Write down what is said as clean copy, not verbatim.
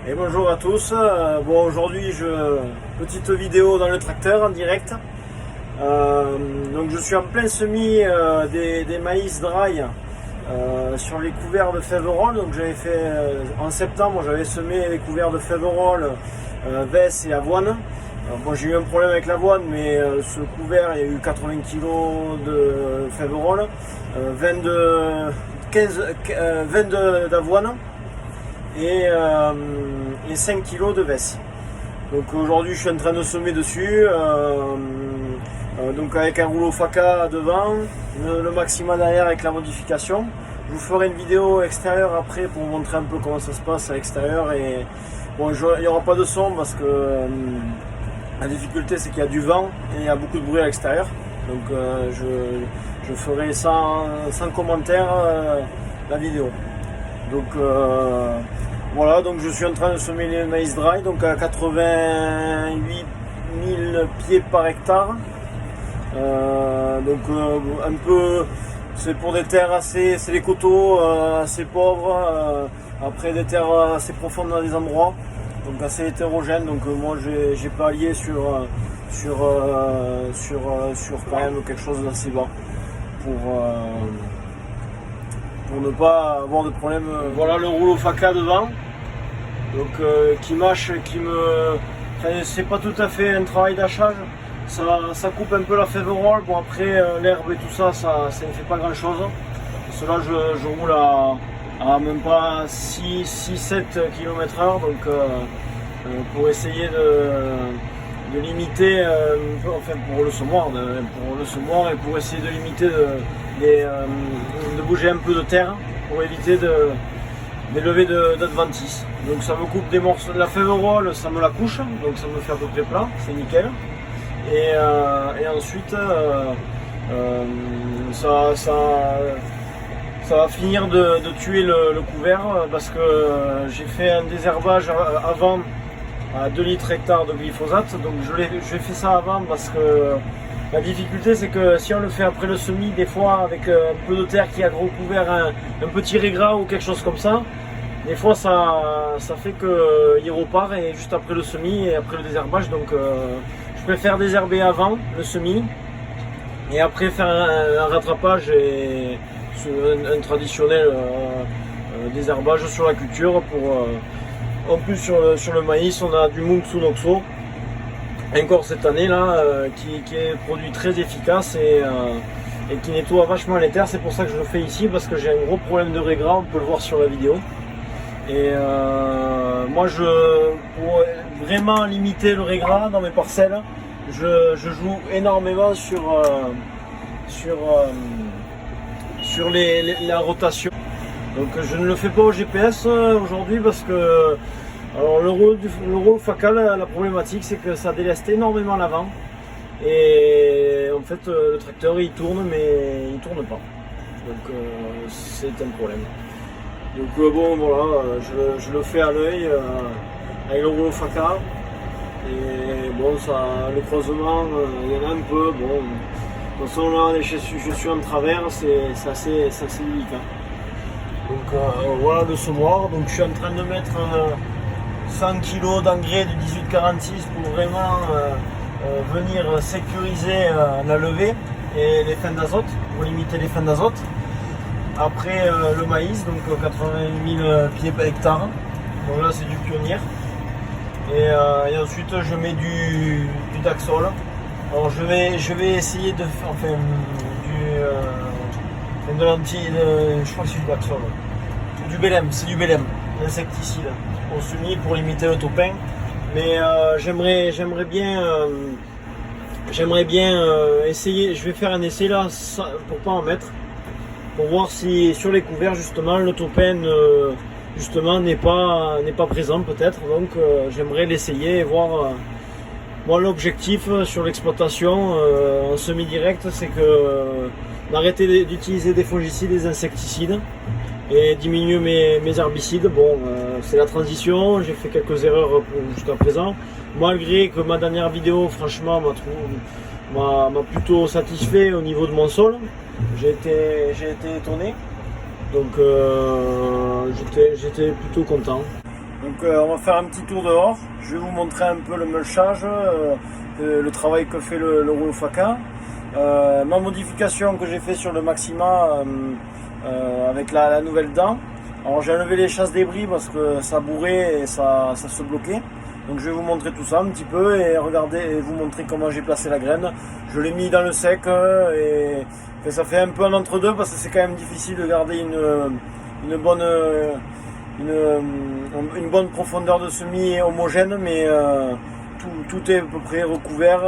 Et bonjour à tous. Bon, aujourd'hui, petite vidéo dans le tracteur en direct. Donc je suis en plein semis des maïs dry sur les couverts de Féverolles. Donc j'avais fait en septembre, j'avais semé les couverts de Féverolles, Vess et avoine. Bon, j'ai eu un problème avec l'avoine, mais ce couvert, il y a eu 80 kg de Féverolles, 22 d'avoine et 5 kg de Vess. Donc aujourd'hui je suis en train de semer dessus, donc avec un rouleau FACA devant, le maximal derrière avec la modification. Je vous ferai une vidéo extérieure après pour vous montrer un peu comment ça se passe à l'extérieur. Et bon, il n'y aura pas de son parce que la difficulté c'est qu'il y a du vent et il y a beaucoup de bruit à l'extérieur. Donc je ferai sans commentaire la vidéo. Donc voilà, donc je suis en train de semer les maïs dry, donc à 88 000 pieds par hectare. Donc un peu, c'est pour des terres assez, c'est des coteaux assez pauvres, après des terres assez profondes dans des endroits, donc assez hétérogènes. Donc moi j'ai pallié sur quand même quelque chose d'assez bas pour ne pas avoir de problème. Voilà le rouleau FACA devant, donc qui mâche, c'est pas tout à fait un travail d'hachage, ça coupe un peu la Féverolle. Bon après l'herbe et tout ça, ça ne fait pas grand chose. Cela je roule à même pas 6-7 km/h, donc pour essayer de limiter, enfin pour le semoir et pour essayer de limiter de bouger un peu de terre pour éviter des levées d'adventices. Donc ça me coupe des morceaux. La Féverolle, ça me la couche, donc ça me fait à peu près plat, c'est nickel. Et ensuite ça va finir de tuer le couvert parce que j'ai fait un désherbage avant à 2 litres hectare de glyphosate. Donc j'ai fait ça avant parce que la difficulté c'est que si on le fait après le semis, des fois avec un peu de terre qui a gros couvert, un petit régras ou quelque chose comme ça, des fois ça fait qu'il repart et juste après le semis et après le désherbage. Donc je préfère désherber avant le semis et après faire un rattrapage et un traditionnel désherbage sur la culture. En plus sur le maïs, on a du Mungsu Noxo encore cette année là, qui est un produit très efficace et qui nettoie vachement les terres. C'est pour ça que je le fais ici, parce que j'ai un gros problème de régras, on peut le voir sur la vidéo. Et moi pour vraiment limiter le régras dans mes parcelles, je joue énormément sur la rotation. Donc je ne le fais pas au GPS aujourd'hui parce que alors le rouleau FACA, la problématique c'est que ça déleste énormément l'avant et en fait le tracteur il tourne mais il tourne pas. Donc c'est un problème. Donc bon voilà, je le fais à l'œil avec le rouleau FACA. Et bon, le croisement, il y en a un peu. Bon, de toute façon là, je suis en travers, c'est assez délicat. Donc voilà le semoir. Donc je suis en train de mettre 100 kg d'engrais de 1846 pour vraiment venir sécuriser la levée et les fins d'azote, pour limiter les fins d'azote. Après le maïs, donc 80 000 pieds par hectare. Donc là c'est du pionnier. Et ensuite je mets du Daxol. Alors je vais essayer de faire de je crois que c'est du Daxol. Du Bélem, c'est du Bélem, l'insecticide au semis pour limiter le topin. Mais j'aimerais bien essayer, je vais faire un essai là pour pas en mettre, pour voir si sur les couverts justement le topin justement n'est pas présent peut-être. Donc j'aimerais l'essayer et voir. Moi l'objectif sur l'exploitation en semi-direct, c'est que d'arrêter d'utiliser des fongicides, des insecticides et diminuer mes herbicides. Bon, c'est la transition, j'ai fait quelques erreurs jusqu'à présent, malgré que ma dernière vidéo franchement m'a plutôt satisfait au niveau de mon sol. J'ai été étonné. Donc j'étais plutôt content. Donc on va faire un petit tour dehors. Je vais vous montrer un peu le mulchage, le travail que fait le rouleau Faca. Ma modification que j'ai fait sur le Maxima avec la nouvelle dent. Alors j'ai enlevé les chasses débris parce que ça bourrait et ça se bloquait. Donc je vais vous montrer tout ça un petit peu et regarder et vous montrer comment j'ai placé la graine. Je l'ai mis dans le sec et ça fait un peu un entre-deux parce que c'est quand même difficile de garder une bonne profondeur de semis homogène, mais tout est à peu près recouvert.